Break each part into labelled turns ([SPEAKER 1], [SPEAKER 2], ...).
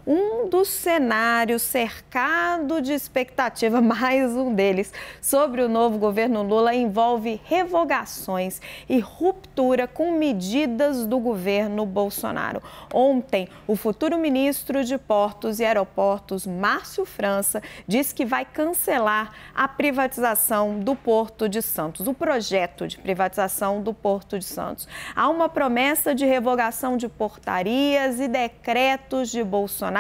[SPEAKER 1] Um dos cenários cercado de expectativa, mais um deles, sobre o novo governo Lula envolve revogações e ruptura com medidas do governo Bolsonaro. Ontem, o futuro ministro de Portos e Aeroportos, Márcio França, disse que vai cancelar a privatização do Porto de Santos, o projeto de privatização do Porto de Santos. Há uma promessa de revogação de portarias e decretos de Bolsonaro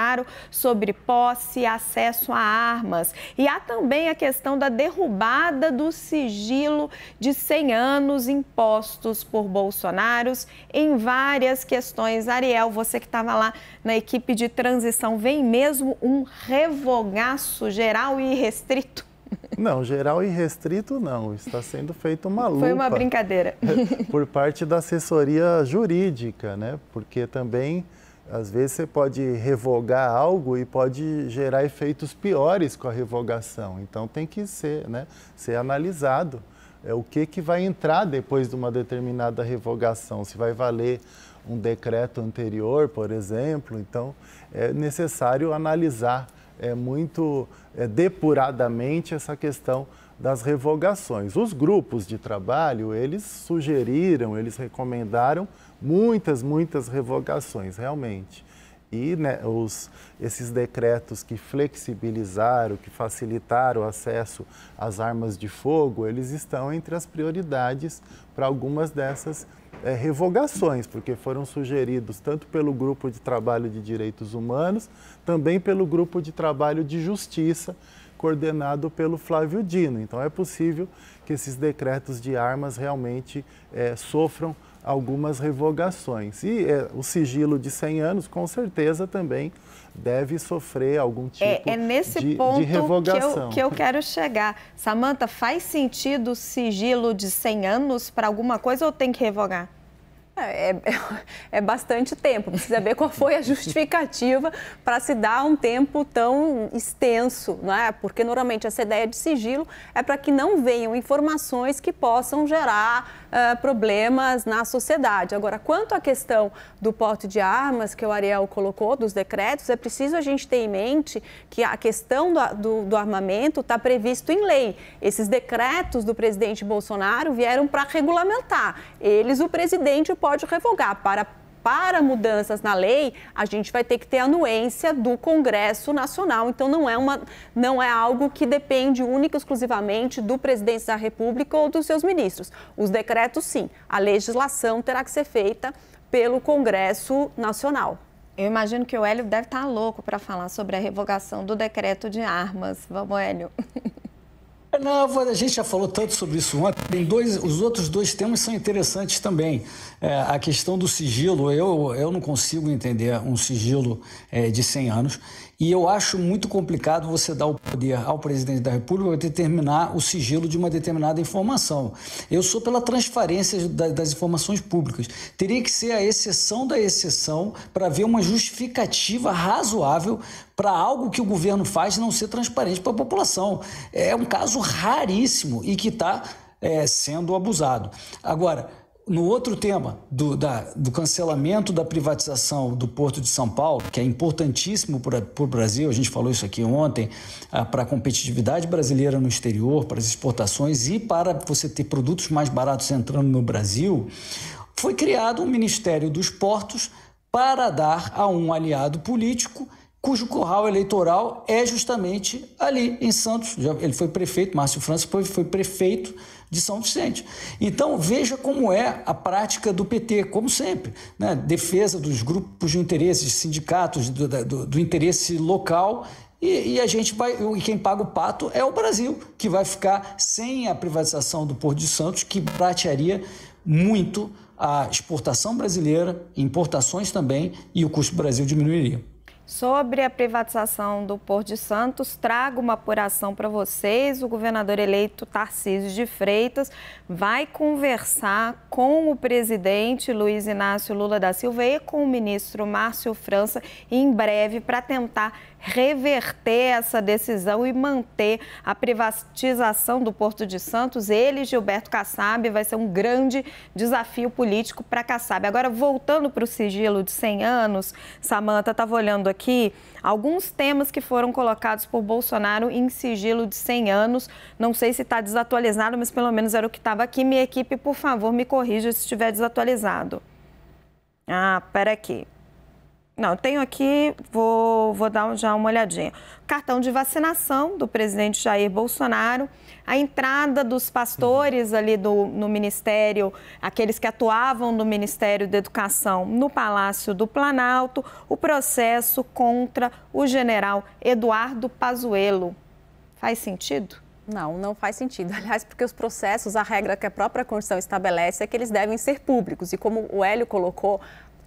[SPEAKER 1] sobre posse e acesso a armas. E há também a questão da derrubada do sigilo de 100 anos impostos por Bolsonaro em várias questões. Ariel, você que estava lá na equipe de transição, vem mesmo um revogaço geral e restrito?
[SPEAKER 2] Não, geral e restrito não, está sendo feita uma lupa.
[SPEAKER 1] Foi uma brincadeira.
[SPEAKER 2] Por parte da assessoria jurídica, né? Porque também, às vezes, você pode revogar algo e pode gerar efeitos piores com a revogação. Então, tem que ser, né, ser analisado o que vai entrar depois de uma determinada revogação. Se vai valer um decreto anterior, por exemplo. Então, é necessário analisar muito depuradamente essa questão das revogações. Os grupos de trabalho, eles sugeriram, eles recomendaram muitas revogações, realmente. E né, esses decretos que flexibilizaram, que facilitaram o acesso às armas de fogo, eles estão entre as prioridades para algumas dessas revogações, porque foram sugeridos tanto pelo Grupo de Trabalho de Direitos Humanos, também pelo Grupo de Trabalho de Justiça, coordenado pelo Flávio Dino. Então, é possível que esses decretos de armas realmente sofram algumas revogações. E o sigilo de 100 anos, com certeza, também deve sofrer algum tipo de revogação.
[SPEAKER 1] Que eu quero chegar. Samanta, faz sentido o sigilo de 100 anos para alguma coisa ou tem que revogar?
[SPEAKER 3] É bastante tempo, precisa ver qual foi a justificativa para se dar um tempo tão extenso, não é? Porque normalmente essa ideia de sigilo é para que não venham informações que possam gerar problemas na sociedade. Agora, quanto à questão do porte de armas que o Ariel colocou, dos decretos, é preciso a gente ter em mente que a questão do armamento está previsto em lei. Esses decretos do presidente Bolsonaro vieram para regulamentar. O presidente pode revogar. Para mudanças na lei, a gente vai ter que ter a anuência do Congresso Nacional. Então, não é algo que depende única e exclusivamente do presidente da República ou dos seus ministros. Os decretos, sim. A legislação terá que ser feita pelo Congresso Nacional.
[SPEAKER 1] Eu imagino que o Hélio deve estar louco para falar sobre a revogação do decreto de armas. Vamos, Hélio.
[SPEAKER 4] Não, a gente já falou tanto sobre isso ontem. Os outros dois temas são interessantes também. A questão do sigilo, eu não consigo entender um sigilo de 100 anos. E eu acho muito complicado você dar o poder ao presidente da República para determinar o sigilo de uma determinada informação. Eu sou pela transparência das informações públicas. Teria que ser a exceção da exceção para haver uma justificativa razoável para algo que o governo faz não ser transparente para a população. É um caso raríssimo e que está sendo abusado. Agora, no outro tema do cancelamento da privatização do Porto de São Paulo, que é importantíssimo para o Brasil, a gente falou isso aqui ontem, para a competitividade brasileira no exterior, para as exportações e para você ter produtos mais baratos entrando no Brasil, foi criado um Ministério dos Portos para dar a um aliado político cujo curral eleitoral é justamente ali em Santos. Ele foi prefeito, Márcio França foi prefeito de São Vicente. Então, veja como é a prática do PT, como sempre, né? Defesa dos grupos de interesses, sindicatos, do interesse local, e a gente e quem paga o pato é o Brasil, que vai ficar sem a privatização do Porto de Santos, que pratearia muito a exportação brasileira, importações também, e o custo do Brasil diminuiria.
[SPEAKER 1] Sobre a privatização do Porto de Santos, trago uma apuração para vocês. O governador eleito Tarcísio de Freitas vai conversar com o presidente Luiz Inácio Lula da Silva e com o ministro Márcio França em breve para tentar reverter essa decisão e manter a privatização do Porto de Santos. Ele, Gilberto Kassab, vai ser um grande desafio político para Kassab. Agora, voltando para o sigilo de 100 anos, Samanta, estava olhando aqui alguns temas que foram colocados por Bolsonaro em sigilo de 100 anos. Não sei se está desatualizado, mas pelo menos era o que estava aqui. Minha equipe, por favor, me corrija se estiver desatualizado. Pera aqui. Não, tenho aqui, vou dar já uma olhadinha. Cartão de vacinação do presidente Jair Bolsonaro, a entrada dos pastores ali no Ministério, aqueles que atuavam no Ministério da Educação no Palácio do Planalto, o processo contra o general Eduardo Pazuello. Faz sentido?
[SPEAKER 3] Não, não faz sentido. Aliás, porque os processos, a regra que a própria Constituição estabelece é que eles devem ser públicos. E como o Hélio colocou,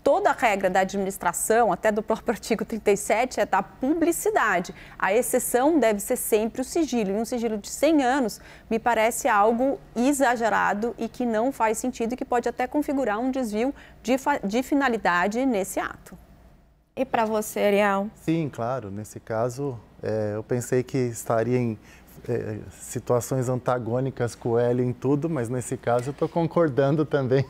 [SPEAKER 3] toda a regra da administração, até do próprio artigo 37, é da publicidade. A exceção deve ser sempre o sigilo. E um sigilo de 100 anos me parece algo exagerado e que não faz sentido e que pode até configurar um desvio de finalidade nesse ato.
[SPEAKER 1] E para você, Ariel?
[SPEAKER 2] Sim, claro. Nesse caso, eu pensei que estaria em situações antagônicas com o Hélio em tudo, mas nesse caso eu estou concordando também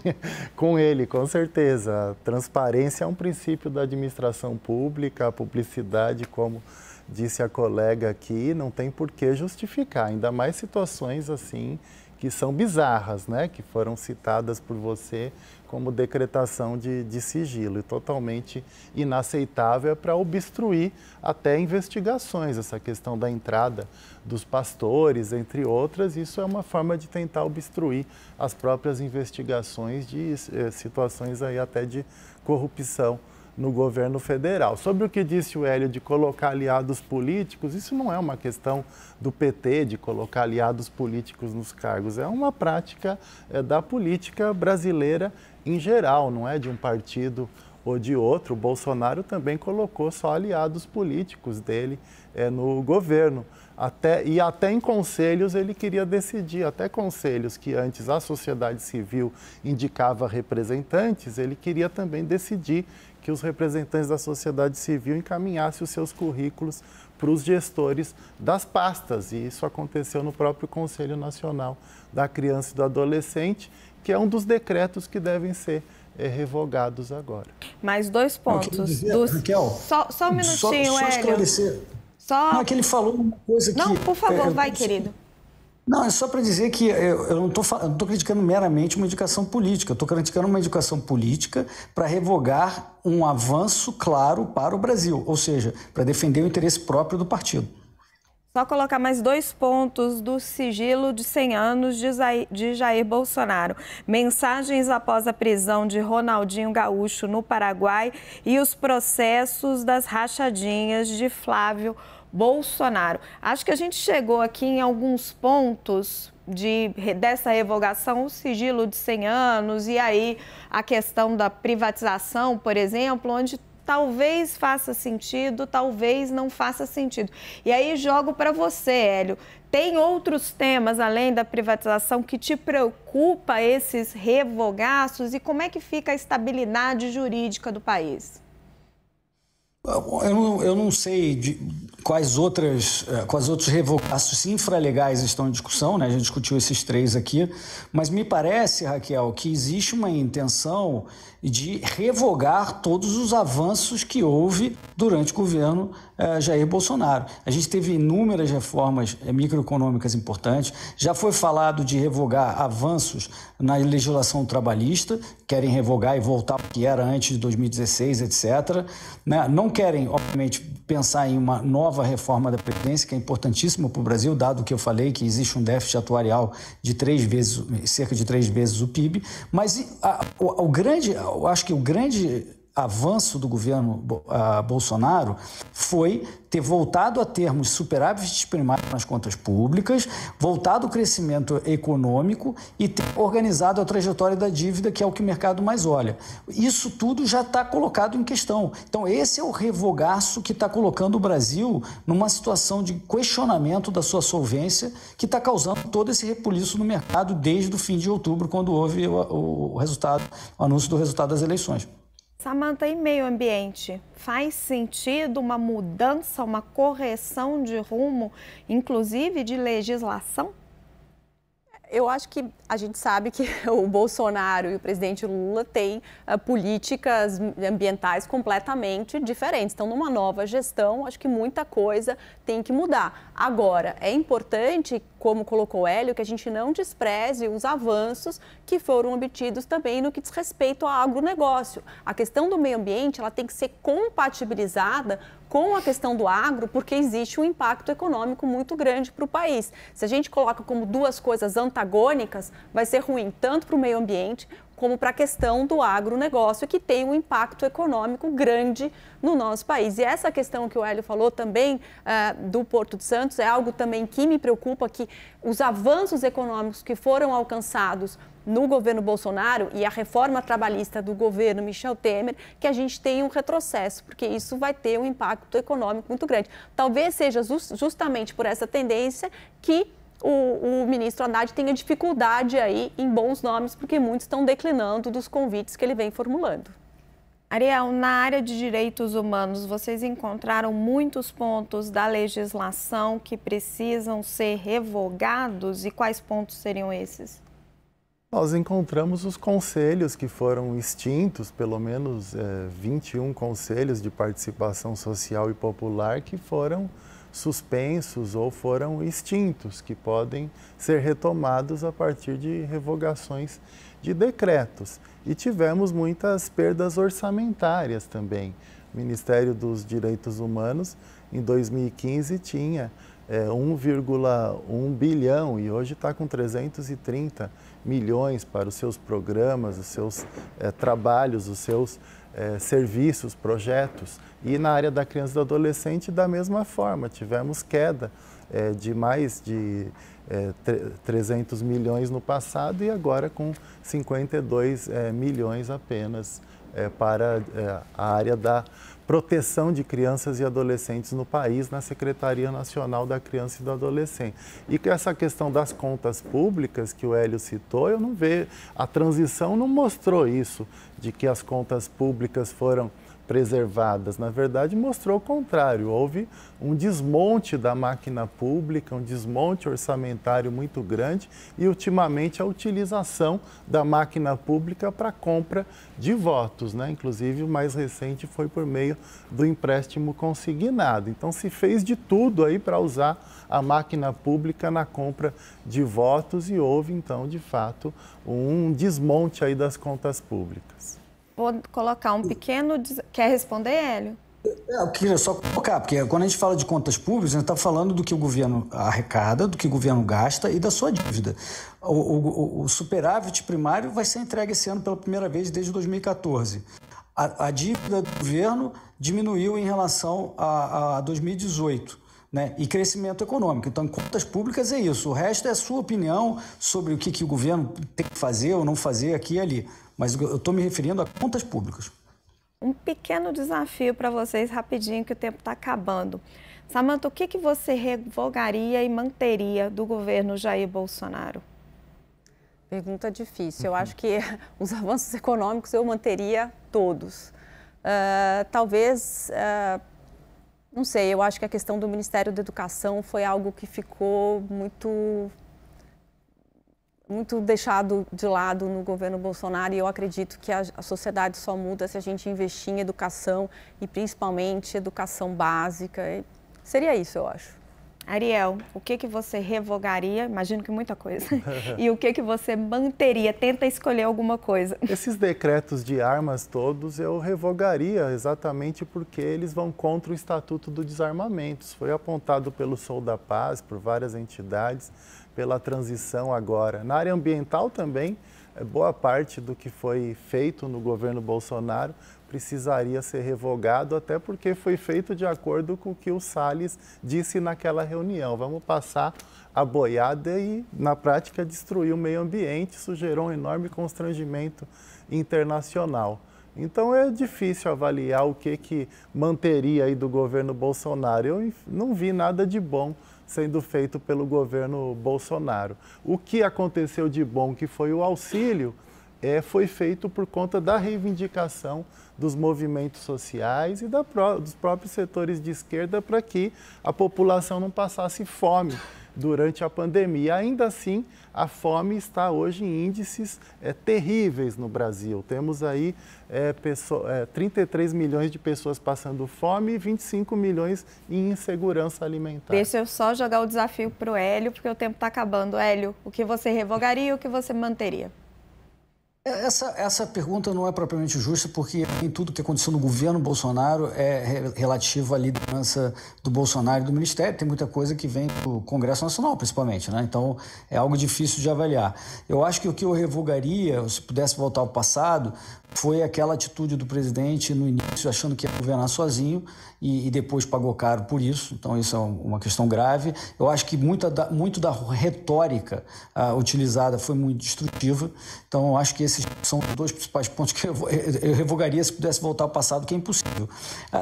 [SPEAKER 2] com ele, com certeza. A transparência é um princípio da administração pública, a publicidade, como disse a colega aqui, não tem por que justificar, ainda mais situações assim que são bizarras, né? Que foram citadas por você como decretação de sigilo, e totalmente inaceitável para obstruir até investigações. Essa questão da entrada dos pastores, entre outras, isso é uma forma de tentar obstruir as próprias investigações de situações aí até de corrupção no governo federal. Sobre o que disse o Hélio de colocar aliados políticos, isso não é uma questão do PT de colocar aliados políticos nos cargos, é uma prática da política brasileira em geral, não é de um partido ou de outro. O Bolsonaro também colocou só aliados políticos dele no governo. Até em conselhos ele queria decidir, até conselhos que antes a sociedade civil indicava representantes, ele queria também decidir que os representantes da sociedade civil encaminhassem os seus currículos para os gestores das pastas. E isso aconteceu no próprio Conselho Nacional da Criança e do Adolescente, que é um dos decretos que devem ser revogados agora.
[SPEAKER 1] Mais 2 pontos.
[SPEAKER 4] Raquel,
[SPEAKER 1] só um minutinho,
[SPEAKER 4] só
[SPEAKER 1] Hélio.
[SPEAKER 4] Esclarecer. Não, é que ele falou uma coisa que...
[SPEAKER 1] Não, por favor, vai, querido.
[SPEAKER 4] Não, é só para dizer que eu não estou criticando meramente uma indicação política. Eu estou criticando uma indicação política para revogar um avanço claro para o Brasil, ou seja, para defender o interesse próprio do partido.
[SPEAKER 1] Só colocar mais 2 pontos do sigilo de 100 anos de Jair Bolsonaro. Mensagens após a prisão de Ronaldinho Gaúcho no Paraguai e os processos das rachadinhas de Flávio Bolsonaro. Acho que a gente chegou aqui em alguns pontos dessa revogação, o sigilo de 100 anos e aí a questão da privatização, por exemplo, onde talvez faça sentido, talvez não faça sentido. E aí jogo para você, Hélio. Tem outros temas, além da privatização, que te preocupa esses revogaços? E como é que fica a estabilidade jurídica do país?
[SPEAKER 4] Eu não sei quais outros revogaços infralegais estão em discussão, né? A gente discutiu esses 3 aqui, mas me parece, Raquel, que existe uma intenção de revogar todos os avanços que houve durante o governo Jair Bolsonaro. A gente teve inúmeras reformas microeconômicas importantes, já foi falado de revogar avanços na legislação trabalhista, querem revogar e voltar ao que era antes de 2016, etc. Não querem, obviamente, pensar em uma nova reforma da Previdência, que é importantíssima para o Brasil, dado que eu falei que existe um déficit atuarial de cerca de 3 vezes o PIB, mas eu acho que o grande avanço do governo Bolsonaro foi ter voltado a termos superávites primários nas contas públicas, voltado ao crescimento econômico e ter organizado a trajetória da dívida, que é o que o mercado mais olha. Isso tudo já está colocado em questão. Então, esse é o revogaço que está colocando o Brasil numa situação de questionamento da sua solvência, que está causando todo esse rebuliço no mercado desde o fim de outubro, quando houve o anúncio do resultado das eleições.
[SPEAKER 1] Samantha, e meio ambiente? Faz sentido uma mudança, uma correção de rumo, inclusive de legislação?
[SPEAKER 3] Eu acho que a gente sabe que o Bolsonaro e o presidente Lula têm políticas ambientais completamente diferentes. Então, numa nova gestão, acho que muita coisa tem que mudar. Agora, é importante, como colocou o Hélio, que a gente não despreze os avanços que foram obtidos também no que diz respeito ao agronegócio. A questão do meio ambiente, ela tem que ser compatibilizada com a questão do agro, porque existe um impacto econômico muito grande para o país. Se a gente coloca como duas coisas antagônicas, vai ser ruim tanto para o meio ambiente como para a questão do agronegócio, que tem um impacto econômico grande no nosso país. E essa questão que o Hélio falou também do Porto de Santos é algo também que me preocupa, que os avanços econômicos que foram alcançados no governo Bolsonaro e a reforma trabalhista do governo Michel Temer, que a gente tem um retrocesso, porque isso vai ter um impacto econômico muito grande. Talvez seja justamente por essa tendência que o ministro Haddad tenha dificuldade aí em bons nomes, porque muitos estão declinando dos convites que ele vem formulando.
[SPEAKER 1] Ariel, na área de direitos humanos, vocês encontraram muitos pontos da legislação que precisam ser revogados, e quais pontos seriam esses?
[SPEAKER 2] Nós encontramos os conselhos que foram extintos, pelo menos 21 conselhos de participação social e popular que foram suspensos ou foram extintos, que podem ser retomados a partir de revogações de decretos. E tivemos muitas perdas orçamentárias também. O Ministério dos Direitos Humanos, em 2015, tinha 1,1 bilhão e hoje está com 330 milhões para os seus programas, os seus trabalhos, os seus serviços, projetos. E na área da criança e do adolescente, da mesma forma, tivemos queda de mais de 300 milhões no passado e agora com 52 milhões apenas para a área da proteção de crianças e adolescentes no país, na Secretaria Nacional da Criança e do Adolescente. E que essa questão das contas públicas que o Hélio citou, eu não vejo, a transição não mostrou isso, de que as contas públicas foram preservadas. Na verdade, mostrou o contrário. Houve um desmonte da máquina pública, um desmonte orçamentário muito grande e, ultimamente, a utilização da máquina pública para compra de votos, né? Inclusive, o mais recente foi por meio do empréstimo consignado. Então, se fez de tudo aí para usar a máquina pública na compra de votos e houve, então, de fato, um desmonte aí das contas públicas.
[SPEAKER 1] Vou colocar um pequeno... Quer responder, Hélio?
[SPEAKER 4] Eu queria só colocar, porque quando a gente fala de contas públicas, a gente está falando do que o governo arrecada, do que o governo gasta e da sua dívida. O superávit primário vai ser entregue esse ano pela primeira vez desde 2014. A dívida do governo diminuiu em relação a 2018. Né? E crescimento econômico. Então, em contas públicas é isso. O resto é a sua opinião sobre o que o governo tem que fazer ou não fazer aqui e ali. Mas eu estou me referindo a contas públicas.
[SPEAKER 1] Um pequeno desafio para vocês, rapidinho, que o tempo está acabando. Samantha, o que você revogaria e manteria do governo Jair Bolsonaro?
[SPEAKER 3] Pergunta difícil. Eu acho que os avanços econômicos eu manteria todos. Talvez... Não sei, eu acho que a questão do Ministério da Educação foi algo que ficou muito deixado de lado no governo Bolsonaro e eu acredito que a sociedade só muda se a gente investir em educação e principalmente educação básica. Seria isso, eu acho.
[SPEAKER 1] Ariel, o que você revogaria? Imagino que muita coisa. E o que você manteria? Tenta escolher alguma coisa.
[SPEAKER 2] Esses decretos de armas todos eu revogaria exatamente porque eles vão contra o Estatuto do Desarmamento. Isso foi apontado pelo Sou da Paz, por várias entidades, pela transição agora. Na área ambiental também, boa parte do que foi feito no governo Bolsonaro precisaria ser revogado, até porque foi feito de acordo com o que o Salles disse naquela reunião. Vamos passar a boiada e, na prática, destruir o meio ambiente. Isso gerou um enorme constrangimento internacional. Então, é difícil avaliar o que manteria aí do governo Bolsonaro. Eu não vi nada de bom sendo feito pelo governo Bolsonaro. O que aconteceu de bom, que foi o auxílio, foi feito por conta da reivindicação dos movimentos sociais e dos próprios setores de esquerda para que a população não passasse fome durante a pandemia. Ainda assim, a fome está hoje em índices terríveis no Brasil. Temos aí 33 milhões de pessoas passando fome e 25 milhões em insegurança alimentar.
[SPEAKER 1] Deixa eu só jogar o desafio para o Hélio, porque o tempo está acabando. Hélio, o que você revogaria e o que você manteria?
[SPEAKER 4] Essa pergunta não é propriamente justa, porque em tudo que aconteceu no governo Bolsonaro é relativo à liderança do Bolsonaro e do Ministério. Tem muita coisa que vem do Congresso Nacional, principalmente, né? Então, é algo difícil de avaliar. Eu acho que o que eu revogaria, se pudesse voltar ao passado, foi aquela atitude do presidente no início, achando que ia governar sozinho e depois pagou caro por isso. Então, isso é uma questão grave. Eu acho que muito da retórica utilizada foi muito destrutiva. Então, eu acho que esses são os dois principais pontos que eu revogaria se pudesse voltar ao passado, que é impossível.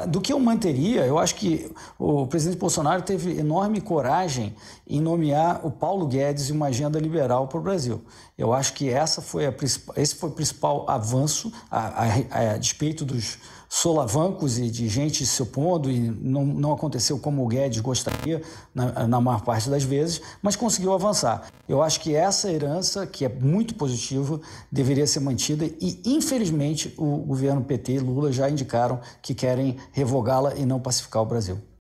[SPEAKER 4] Do que eu manteria, eu acho que o presidente Bolsonaro teve enorme coragem em nomear o Paulo Guedes e uma agenda liberal para o Brasil. Eu acho que esse foi o principal avanço, a despeito dos solavancos e de gente se opondo, e não aconteceu como o Guedes gostaria na maior parte das vezes, mas conseguiu avançar. Eu acho que essa herança, que é muito positiva, deveria ser mantida e, infelizmente, o governo PT e Lula já indicaram que querem revogá-la e não pacificar o Brasil.